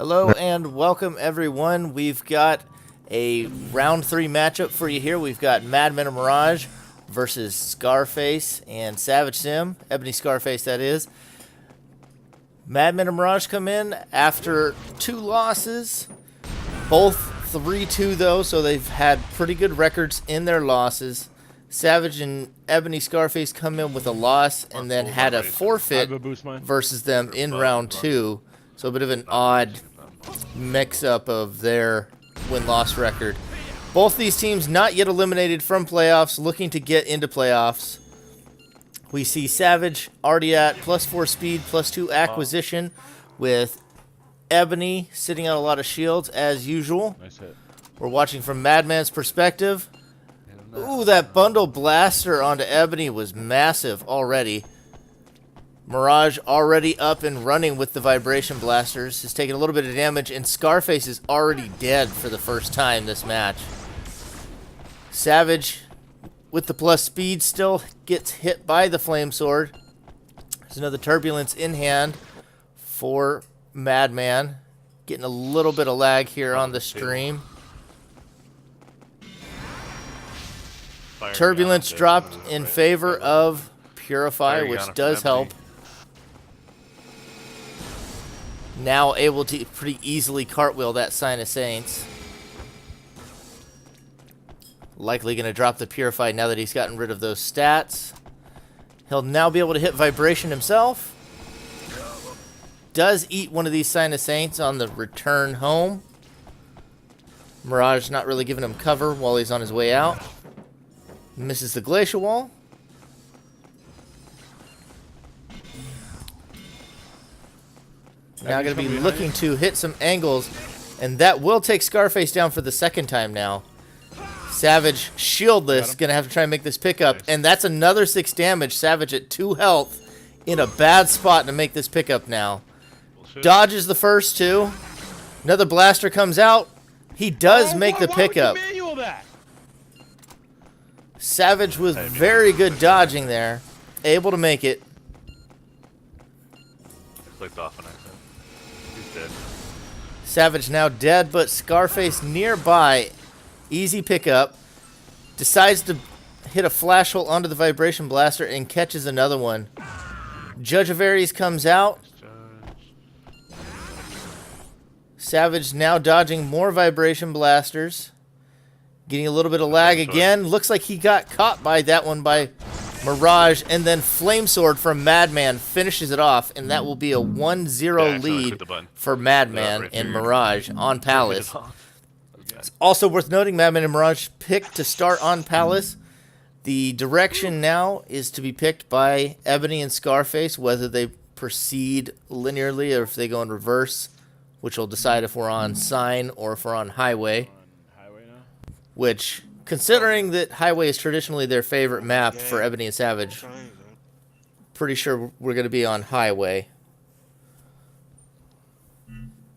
Hello and welcome everyone. We've got a round 3 matchup for you here. We've got Madman xDHx versus Scarface and Savage Sim. Ebony Scarface, that is. Madman xDHx come in after 2 losses. Both 3-2 though, so they've had pretty good records in their losses. Savage and Ebony Scarface come in with a loss and then had a forfeit versus them in round 2. So a bit of an odd mix-up of their win-loss record. Both these teams not yet eliminated from playoffs, looking to get into playoffs. We see Savage already at +4 speed, +2 acquisition, with Ebony sitting on a lot of shields as usual. Nice hit. We're watching from Madman's perspective. Ooh, that bundle blaster onto Ebony was massive already. Mirage already up and running with the vibration blasters. Has taken a little bit of damage, and Scarface is already dead for the first time this match. Savage, with the plus speed, still gets hit by the flame sword. There's another turbulence in hand for Madman. Getting a little bit of lag here on the stream. Turbulence dropped in favor of Purify, which does help. Now able to pretty easily cartwheel that Sign of Saints. Likely going to drop the Purify now that he's gotten rid of those stats. He'll now be able to hit Vibration himself. Does eat one of these Sign of Saints on the return home. Mirage not really giving him cover while he's on his way out. Misses the Glacial Wall. Now going to be looking to hit some angles, and that will take Scarface down for the second time now. Savage shieldless, going to have to try and make this pickup, and that's another 6 damage. Savage at 2 health in a bad spot to make this pickup now. Dodges the first 2. Another blaster comes out. He does make the pickup. Savage was very good dodging there. Able to make it. Clicked off an exit. He's dead. Savage now dead, but Scarface nearby. Easy pickup. Decides to hit a flash hole onto the vibration blaster and catches another one. Judge of Aries comes out. Savage now dodging more vibration blasters. Getting a little bit of lag again. Looks like he got caught by that one by Mirage, and then Flame Sword from Madman finishes it off, and that will be a 1-0 lead for Madman and Mirage on Palace. It's also worth noting Madman and Mirage picked to start on Palace. The direction now is to be picked by Ebony and Scarface, whether they proceed linearly or if they go in reverse, which will decide if we're on Sign or if we're on Highway. Which, considering that Highway is traditionally their favorite map for Ebony and Savage, pretty sure we're going to be on Highway.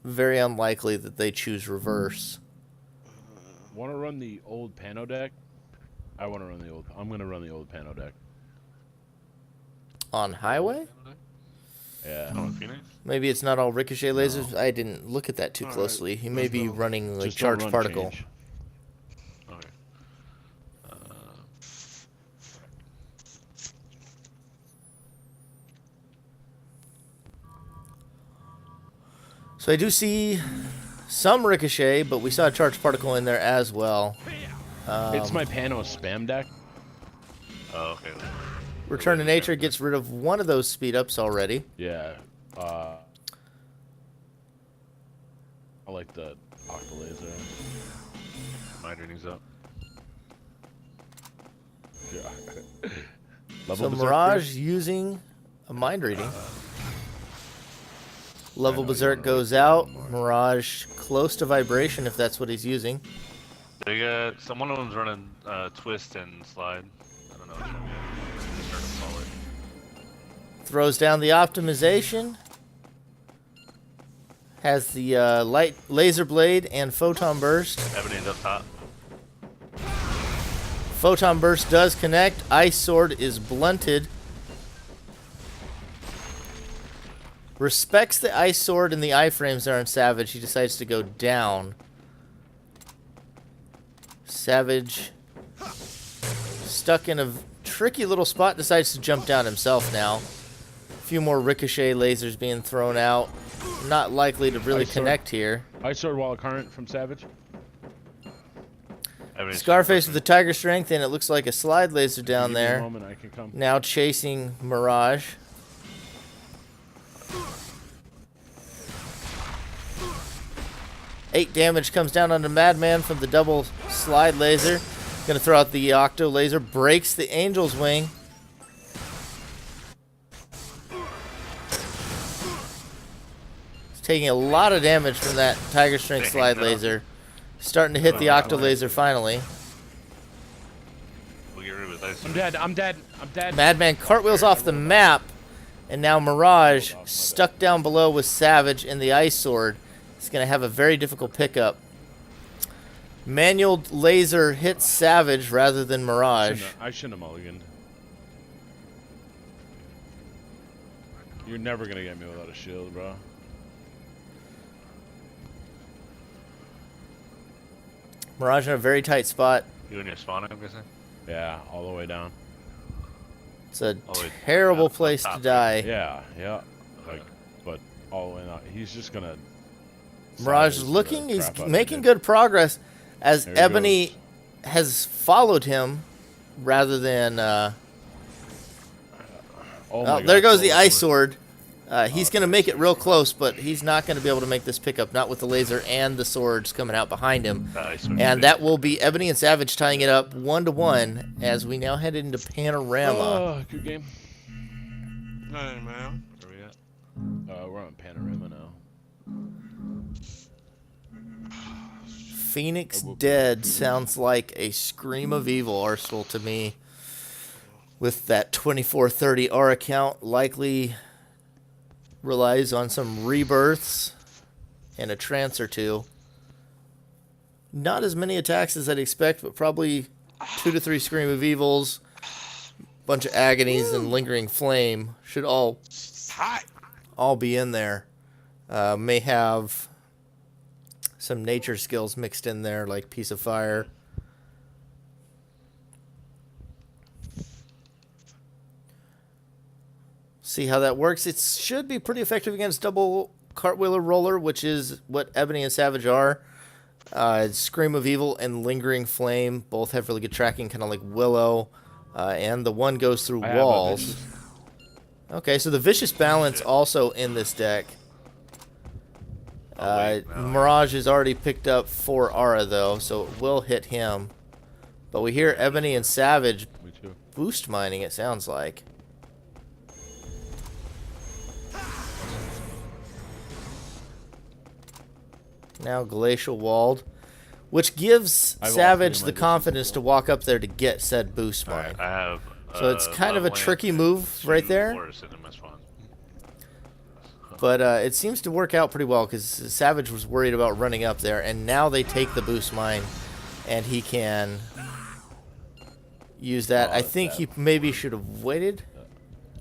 Very unlikely that they choose reverse. Want to run the old Pano deck? I want to run the old. I'm going to run the old Pano deck. On Highway? Yeah. Maybe it's not all ricochet lasers. No. I didn't look at that too closely. He may be running like charged particle. Okay. So I do see some ricochet, but we saw a charged particle in there as well. It's my Pano spam deck. Oh, okay. Return to Nature gets rid of one of those speed ups already. Yeah. I like the Octa Laser. Mind reading's up. Yeah. So Mirage using a mind reading. Level Berserk goes out. Mirage close to vibration if that's what he's using. They got one of them's running twist and slide. I don't know which one yet. Just running solid. Throws down the optimization. Has the light laser blade and photon burst. Ebony's up top. Photon burst does connect. Ice sword is blunted. respects the ice sword and the iframes there on Savage. He decides to go down. Savage, stuck in a tricky little spot, decides to jump down himself now. A few more ricochet lasers being thrown out. Not likely to really connect here. Ice sword wall of current from Savage. Scarface with the Tiger Strength, and it looks like a slide laser down Give me a there. moment, I can come. Now chasing Mirage. Eight damage comes down onto Madman from the double slide laser. Gonna throw out the octo laser. Breaks the Angel's Wing. He's taking a lot of damage from that Tiger Strength slide laser. Starting to hit the octo laser finally. I'm dead. I'm dead. I'm dead. Madman cartwheels off the map, and now Mirage stuck down below with Savage in the ice sword. He's going to have a very difficult pickup. Manual laser hits Savage rather than Mirage. I shouldn't have mulliganed. You're never going to get me without a shield, bro. Mirage in a very tight spot. You in your spawn, I'm guessing? Yeah, all the way down. It's a terrible place to die. Yeah, yeah. Like, but all the way down. He's just going to... Mirage is looking, he's making good progress as Ebony has followed him rather than... oh, there goes the ice sword. He's going to make it real close, but he's not going to be able to make this pickup, not with the laser and the swords coming out behind him. And that will be Ebony and Savage tying it up 1-1 as we now head into Panorama. Oh, good game. Hey, man. Where we at? We're on Panorama now. Phoenix Dead sounds like a Scream of Evil arsenal to me. With that 2430 R count, likely relies on some rebirths and a trance or two. Not as many attacks as I'd expect, but probably 2 to 3 Scream of Evils, bunch of agonies and lingering flame should all be in there. May have some nature skills mixed in there, like Piece of Fire. See how that works. It should be pretty effective against double cartwheeler roller, which is what Ebony and Savage are. Scream of Evil and Lingering Flame both have really good tracking, kind of like Willow. And the one goes through walls. Okay, so the Vicious Balance also in this deck. Mirage has already picked up 4 Aura, though, so it will hit him. But we hear Ebony and Savage boost mining, it sounds like. Now Glacial Walled, which gives Savage the confidence to walk up there to get said boost mine. I have, so it's kind of a tricky move right there. But it seems to work out pretty well because Savage was worried about running up there, and now they take the boost mine, and he can use that. I think he maybe should have waited.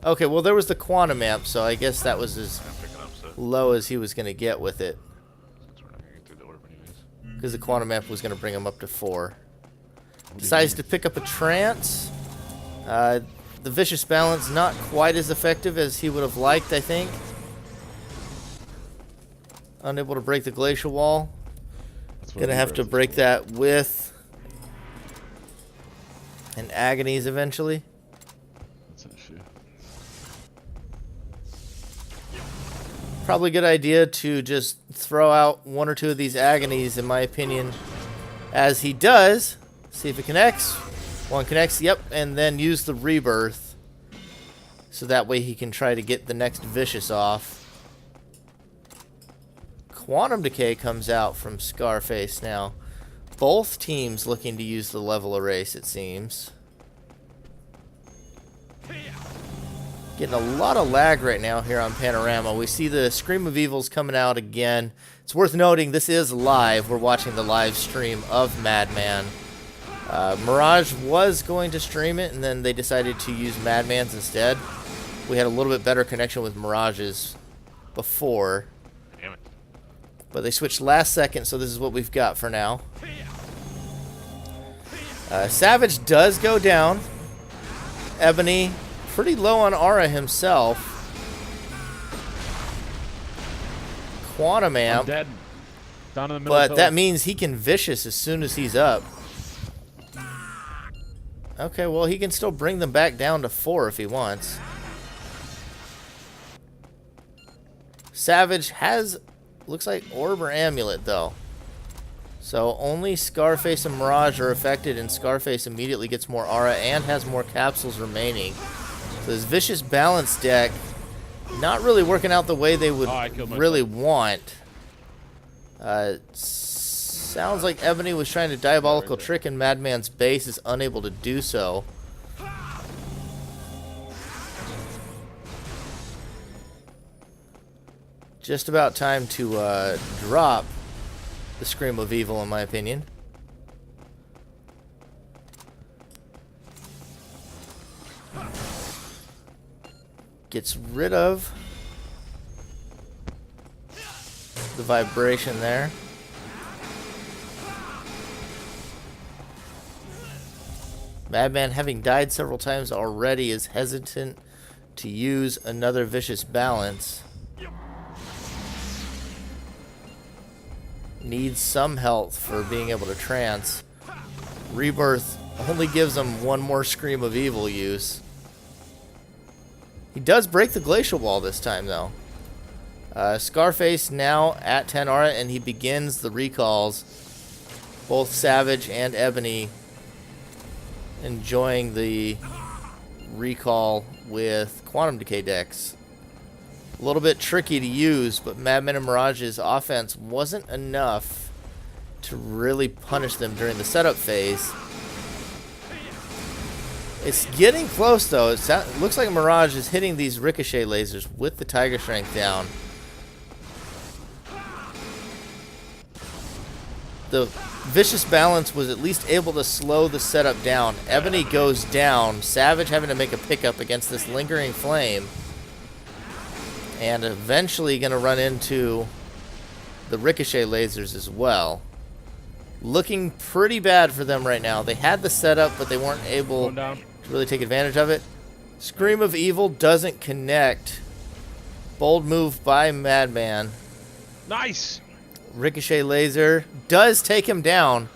Okay, well, there was the Quantum Amp, so I guess that was as low as he was going to get with it. Because the Quantum Amp was going to bring him up to 4. Decides to pick up a Trance. The Vicious Balance not quite as effective as he would have liked, I think. Unable to break the Glacial Wall. Gonna have to break that with an Agonies eventually. That's an issue. Probably a good idea to just throw out 1 or 2 of these Agonies, in my opinion, as he does. See if it connects. 1 connects, yep, and then use the Rebirth. So that way he can try to get the next Vicious off. Quantum Decay comes out from Scarface now. Both teams looking to use the level erase, it seems. Getting a lot of lag right now here on Panorama. We see the Scream of Evils coming out again. It's worth noting this is live. We're watching the live stream of Madman. Mirage was going to stream it, and then they decided to use Madman's instead. We had a little bit better connection with Mirage's before. Damn it. But they switched last second, so this is what we've got for now. Savage does go down. Ebony, pretty low on aura himself. Quantum I'm Amp, dead. Down in the middle. but pillar. that means he can Vicious as soon as he's up. Okay, well, he can still bring them back down to 4 if he wants. Savage has, looks like Orb or Amulet, though. So only Scarface and Mirage are affected, and Scarface immediately gets more aura and has more capsules remaining. So this Vicious Balance deck, not really working out the way they would really want. Sounds like Ebony was trying to Diabolical Trick in Madman's base, is unable to do so. Just about time to drop the Scream of Evil, in my opinion. Gets rid of the vibration there. Madman, having died several times already, is hesitant to use another Vicious Balance. Needs some health for being able to trance. Rebirth only gives him one more Scream of Evil use. He does break the Glacial Wall this time, though. Scarface now at 10 aura, and he begins the recalls. Both Savage and Ebony enjoying the recall with Quantum Decay decks. A little bit tricky to use, but Madman and Mirage's offense wasn't enough to really punish them during the setup phase. It's getting close, though. It looks like Mirage is hitting these ricochet lasers with the Tiger Strength down. The Vicious Balance was at least able to slow the setup down. Ebony goes down. Savage having to make a pickup against this Lingering Flame. And eventually going to run into the ricochet lasers as well. Looking pretty bad for them right now. They had the setup, but they weren't able to really take advantage of it. Scream of Evil doesn't connect. Bold move by Madman. Nice. Ricochet laser does take him down.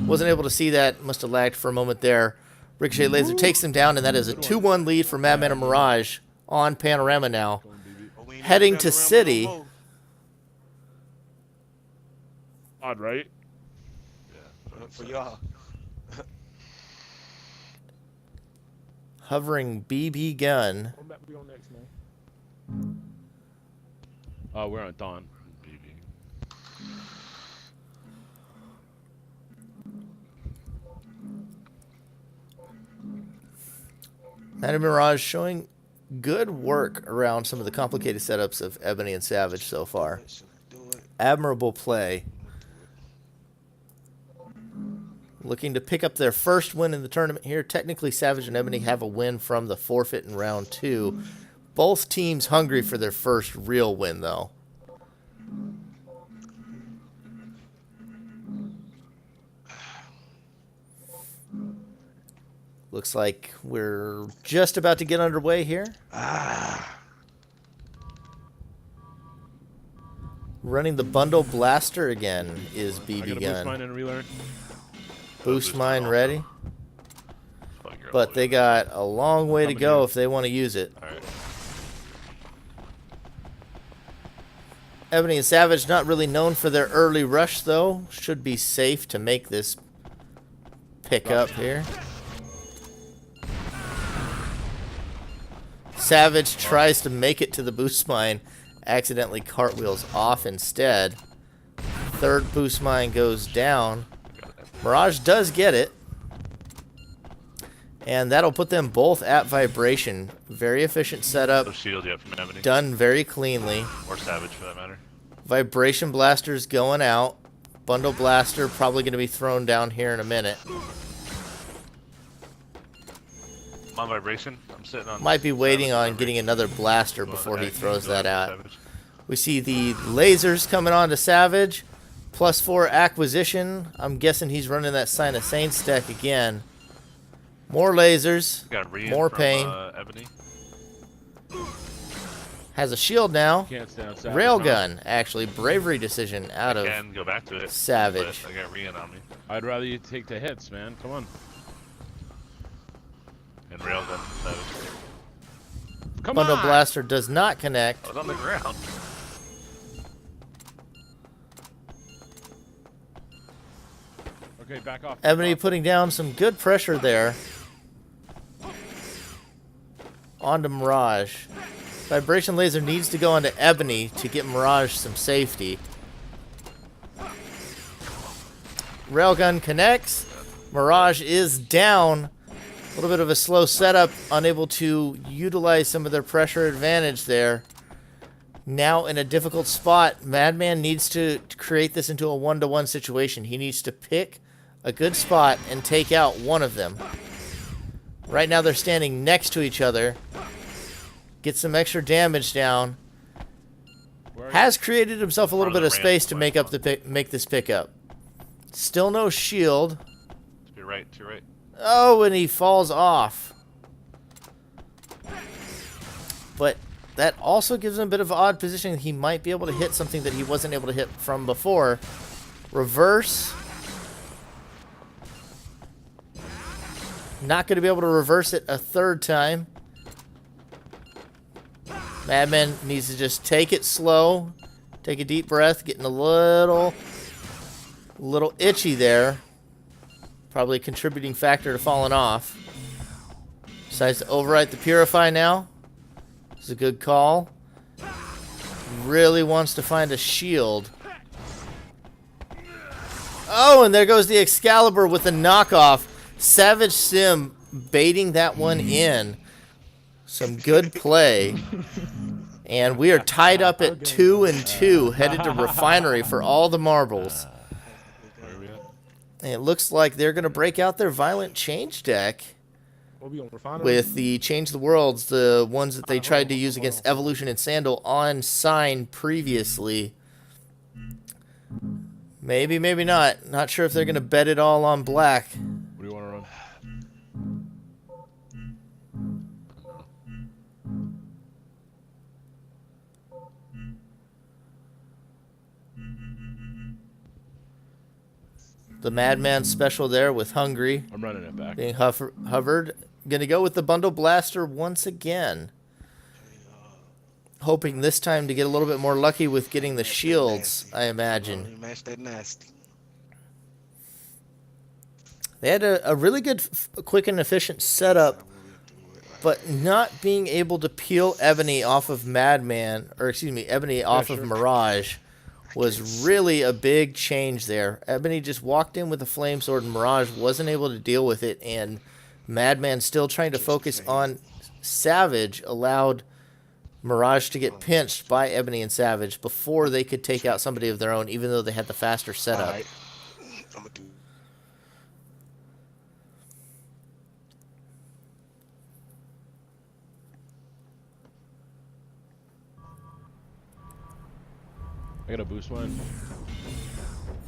Wasn't able to see that. Must have lagged for a moment there. Ricochet laser takes him down, and that is a 2-1 lead for Madman and Mirage on Panorama now. Heading to City. Odd, right? Yeah. For y'all. Hovering BB gun. What map we on next, man? We're on Dawn. Madman Mirage showing good work around some of the complicated setups of Ebony and Savage so far. Admirable play. Looking to pick up their first win in the tournament here. Technically, Savage and Ebony have a win from the forfeit in round 2. Both teams hungry for their first real win, though. Looks like we're just about to get underway here. Running the Bundle Blaster again is BB Gun. Boost mine and relearn. Boost mine ready. But they got a long way to go if they want to use it. Alright. Ebony and Savage not really known for their early rush, though. Should be safe to make this pick up here. Savage tries to make it to the boost mine, accidentally cartwheels off instead. Third boost mine goes down. Mirage does get it. And that'll put them both at vibration. Very efficient setup. No shield yet from Ebony. Done very cleanly. Or Savage, for that matter. Vibration Blaster's going out. Bundle Blaster probably going to be thrown down here in a minute. I'm on vibration. I'm sitting on. Might be waiting on getting another blaster before he throws that out. We see the lasers coming on to Savage. +4 acquisition. I'm guessing he's running that Sign of Saints deck again. More lasers. Got More from, pain. Ebony. Has a shield now. Can't stand Savage. Railgun, actually. Bravery decision out I of can go back to it. Savage. But I got Rian on me. I'd rather you take the hits, man. Come on. And Railgun. Savage. Come Bundle on. Blaster does not connect. I was on the ground. Okay, back off. Ebony putting down some good pressure there. Onto Mirage. Vibration Laser needs to go onto Ebony to get Mirage some safety. Railgun connects. Mirage is down. A little bit of a slow setup, unable to utilize some of their pressure advantage there. Now in a difficult spot, Madman needs to create this into a 1-to-1 situation. He needs to pick a good spot and take out one of them. Right now they're standing next to each other. Get some extra damage down. Has created himself a little bit of space to make up make this pickup. Still no shield. To your right, to your right. Oh, and he falls off. But that also gives him a bit of odd position. He might be able to hit something that he wasn't able to hit from before. Reverse. Not going to be able to reverse it a third time. Madman needs to just take it slow. Take a deep breath. Getting a little itchy there. Probably a contributing factor to falling off. Decides to overwrite the Purify now. This is a good call. Really wants to find a shield. Oh, and there goes the Excalibur with the knockoff. Savage Sim baiting that one in. Some good play. And we are tied up at 2-2, headed to Refinery for all the marbles. Where are we at? And it looks like they're going to break out their Violent Change deck with the Change the Worlds, the ones that they tried to use against Evolution and Sandal on Sign previously. Maybe, maybe not. Not sure if they're going to bet it all on black. What do you want to run? The Madman special there with Hungry I'm running it back. being hovered. Going to go with the Bundle Blaster once again. Hoping this time to get a little bit more lucky with getting the shields, I imagine. Match that nasty. They had a really good, quick and efficient setup, but not being able to peel Ebony off of Madman, or excuse me, Ebony off of Mirage was really a big change there. Ebony just walked in with a Flame Sword and Mirage wasn't able to deal with it, and Madman still trying to focus on Savage allowed Mirage to get pinched by Ebony and Savage before they could take out somebody of their own, even though they had the faster setup. Right. I'm gonna do. I got a boost one.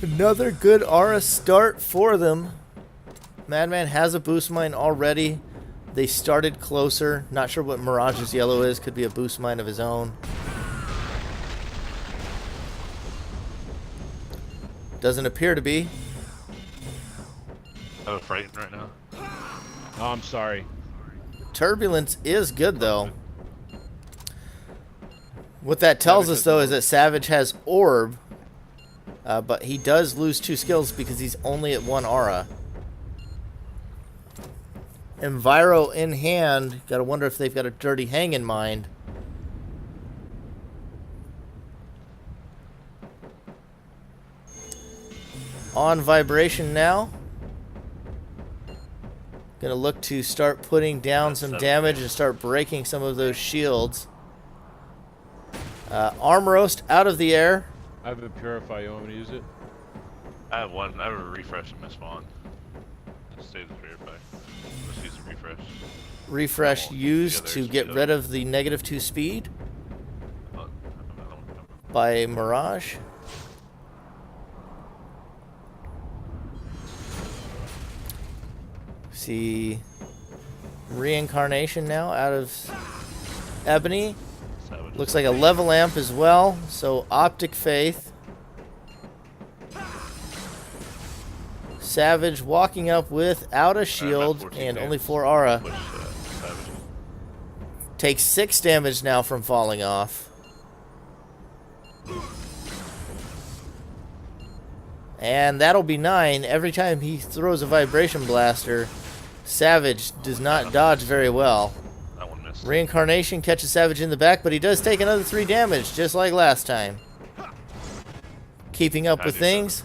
Another good aura start for them. Madman has a boost mine already. They started closer. Not sure what Mirage's yellow is. Could be a boost mine of his own. Doesn't appear to be. I have a frightened right now. Oh, I'm sorry. Turbulence is good, though. What that tells us, though, is that Savage has Orb. But he does lose 2 skills because he's only at 1 aura. Enviro in hand. Gotta wonder if they've got a Dirty Hang in mind. On Vibration now. Gonna look to start putting down some damage and start breaking some of those shields. Arm Roast out of the air. I have a Purify. You want me to use it? I have one. I have a refresh in my spawn. Just save the Purify. Let's use a refresh. Refresh Oh, used the to others, get the rid of the -2 speed. Oh, by Mirage. See reincarnation now out of Ebony. Savage. Looks like a level amp as well. So Optic Faith. Savage walking up without a shield 14 and only damage. 4 aura. Push, Savage. Takes 6 damage now from falling off. And that'll be 9. Every time he throws a Vibration Blaster, Savage does not dodge very well. That one missed. Reincarnation catches Savage in the back, but he does take another 3 damage, just like last time. Keeping up with things.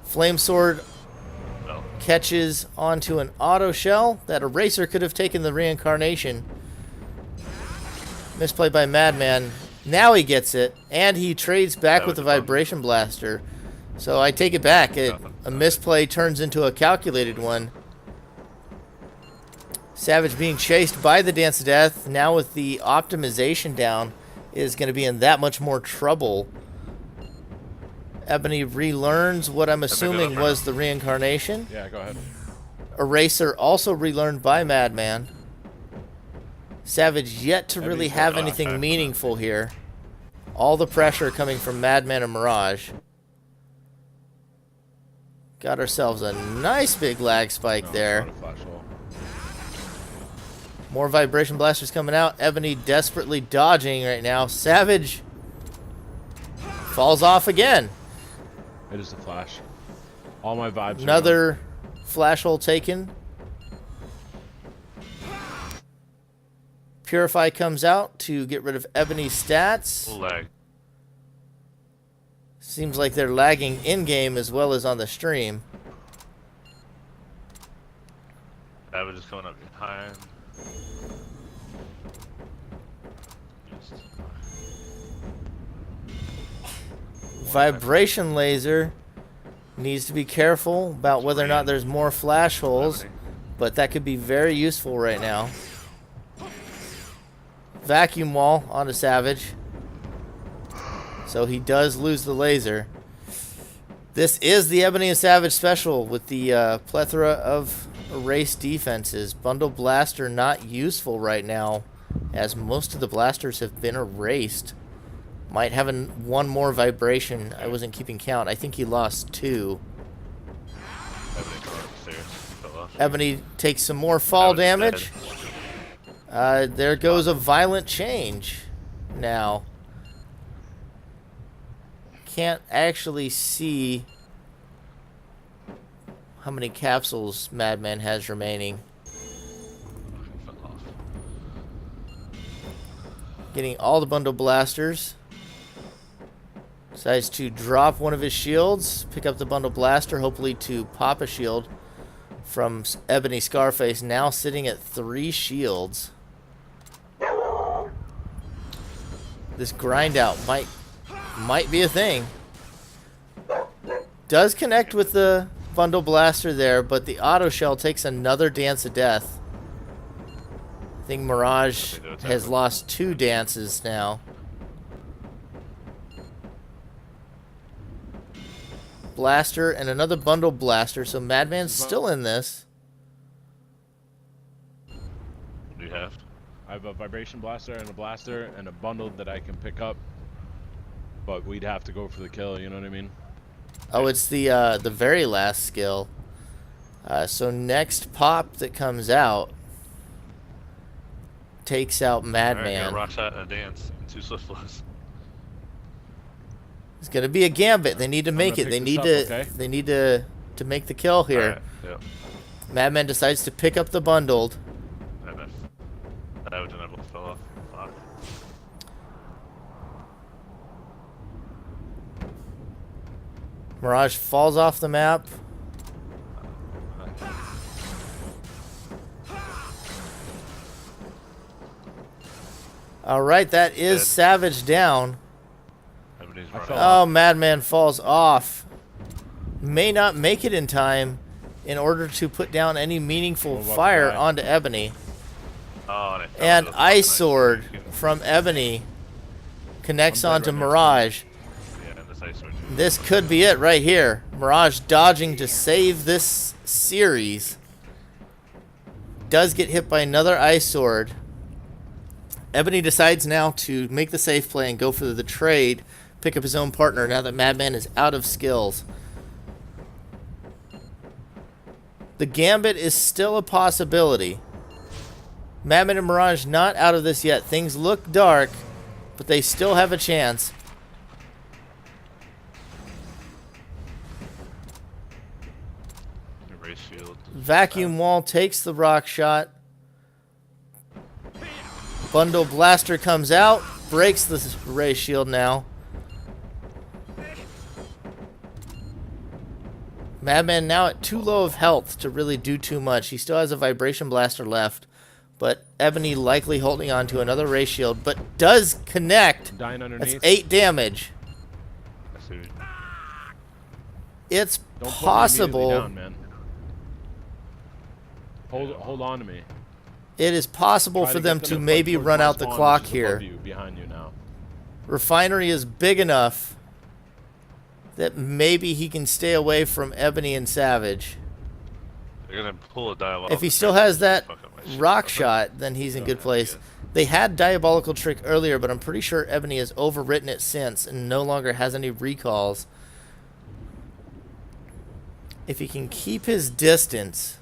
Flame Sword No. catches onto an auto shell. That Eraser could have taken the reincarnation. Misplay by Madman. Now he gets it, and he trades back That with was the a bummer. Vibration Blaster. So I take it back. A misplay turns into a calculated one. Savage being chased by the Dance of Death. Now with the optimization down, is going to be in that much more trouble. Ebony relearns what I'm assuming was the reincarnation. Yeah, go ahead. Eraser also relearned by Madman. Savage yet to really have anything meaningful here. All the pressure coming from Madman and Mirage. Got ourselves a nice big lag spike No, there. not a flash hole. More Vibration Blasters coming out. Ebony desperately dodging right now. Savage falls off again. It is a flash. All my vibes. are Another flash hole taken. Purify comes out to get rid of Ebony's stats. Full lag. Seems like they're lagging in-game as well as on the stream. Savage is coming up behind. Vibration Laser needs to be careful about whether or not there's more flash holes, but that could be very useful right now. Vacuum Wall onto Savage. So he does lose the laser. This is the Ebony and Savage special with the plethora of erase defenses. Bundle Blaster not useful right now, as most of the blasters have been erased. Might have one more vibration. I wasn't keeping count. I think he lost 2. Ebony going upstairs. Fell off. Ebony takes some more fall Savage damage. dead. There goes a violent change now. Can't actually see how many capsules Madman has remaining. Fell off. Getting all the bundle blasters. Decides to drop one of his shields, pick up the bundle blaster, hopefully to pop a shield from Ebony Scarface, now sitting at 3 shields. This grind out might be a thing. Does connect with the bundle blaster there, but the auto shell takes another Dance of Death. I think Mirage has lost 2 dances now. Blaster and another bundle blaster, so Madman's still in this. What do you have? I have a vibration blaster and a bundle that I can pick up. But we'd have to go for the kill, you know what I mean? Oh, it's the very last skill. So next pop that comes out takes out Madman. Alright, rock shot and a dance and 2 swift flows. It's gonna be a gambit. They need to make it. pick They this need up, to. okay? They need to make the kill here. Alright, yep. Madman decides to pick up the bundled. And then Savage and I both fell off. Fuck. Mirage falls off the map. All right, that is Dead. Savage down. Ebony's I running. fell Oh, Madman falls off. May not make it in time in order to put down any meaningful What about fire that? onto Ebony. Oh, and I fell And into the Ice fucking Sword ice. from Ebony Connects I'm dead onto right now. Mirage. Yeah, and this ice sword. This could be it right here. Mirage dodging to save this series. Does get hit by another ice sword. Ebony decides now to make the safe play and go for the trade. Pick up his own partner now that Madman is out of skills. The Gambit is still a possibility. Madman and Mirage not out of this yet. Things look dark, but they still have a chance. Race shield. Vacuum wall takes the rock shot. Bundle blaster comes out, breaks the ray shield now. Madman now at too low of health to really do too much. He still has a vibration blaster left, but Ebony likely holding on to another ray shield, but does connect. I'm dying That's underneath. 8 damage. I see. It's Don't put me possible. immediately down, man. Hold on to me. It is possible Try for get them them to push maybe towards run my out the spawn, clock which is above here. you, behind you now. Refinery is big enough that maybe he can stay away from Ebony and Savage. They're gonna pull a dial. If he still has that Fuck up my shit. rock shot, then he's in good place. They had Diabolical Trick earlier, but I'm pretty sure Ebony has overwritten it since and no longer has any recalls. If he can keep his distance,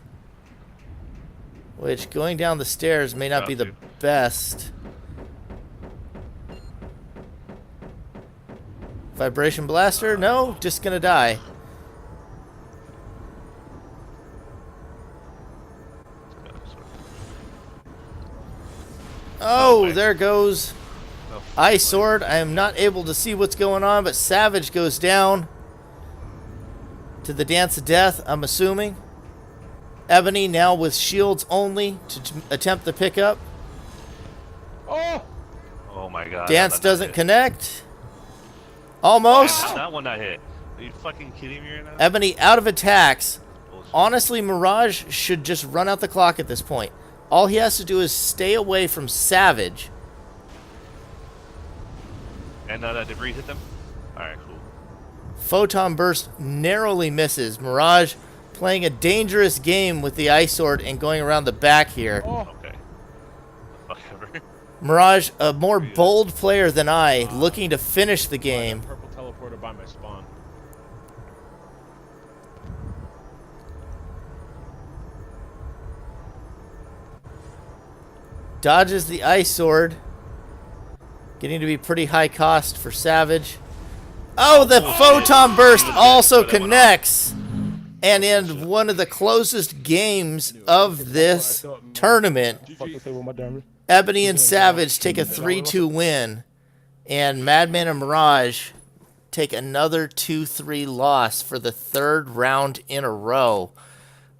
which going down the stairs may not be the best. Vibration Blaster? No, just gonna die. Oh, there goes Ice Sword. I am not able to see what's going on, but Savage goes down to the Dance of Death, I'm assuming. Ebony now with shields only to attempt the pickup. Oh! Oh my god. Dance how'd that not doesn't hit? connect. Almost. How'd that one not hit? Are you fucking kidding me right now? Ebony out of attacks. Bullshit. Honestly, Mirage should just run out the clock at this point. All he has to do is stay away from Savage. And that debris hit them? Alright, cool. Photon Burst narrowly misses. Mirage playing a dangerous game with the Ice Sword and going around the back here. Oh! Okay. Fuck ever. Mirage, a more bold player than I, looking to finish the game. Purple teleporter by my spawn. Dodges the Ice Sword. Getting to be pretty high cost for Savage. Oh, the Photon Burst also connects. And in one of the closest games of this tournament, Ebony and Savage take a 3-2 win. And Madman and Mirage take another 2-3 loss for the third round in a row.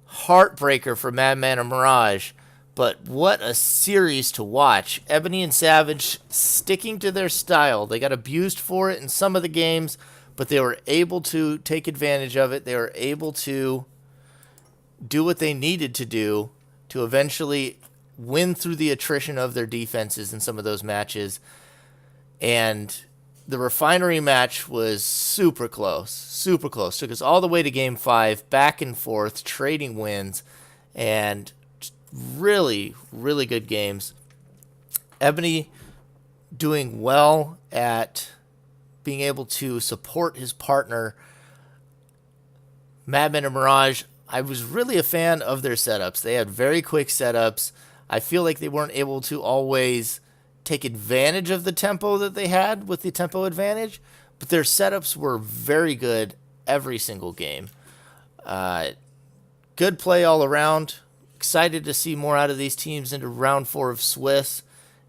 Heartbreaker for Madman and Mirage. But what a series to watch. Ebony and Savage sticking to their style. They got abused for it in some of the games, but they were able to take advantage of it. They were able to do what they needed to do to eventually win through the attrition of their defenses in some of those matches. And the Refinery match was super close. Super close. Took us all the way to Game 5, back and forth, trading wins, and really, really good games. Ebony doing well at being able to support his partner. Madman and Mirage, I was really a fan of their setups. They had very quick setups. I feel like they weren't able to always take advantage of the tempo that they had with the tempo advantage, but their setups were very good every single game. Good play all around. Excited to see more out of these teams into round 4 of Swiss,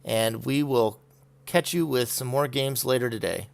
and we will catch you with some more games later today.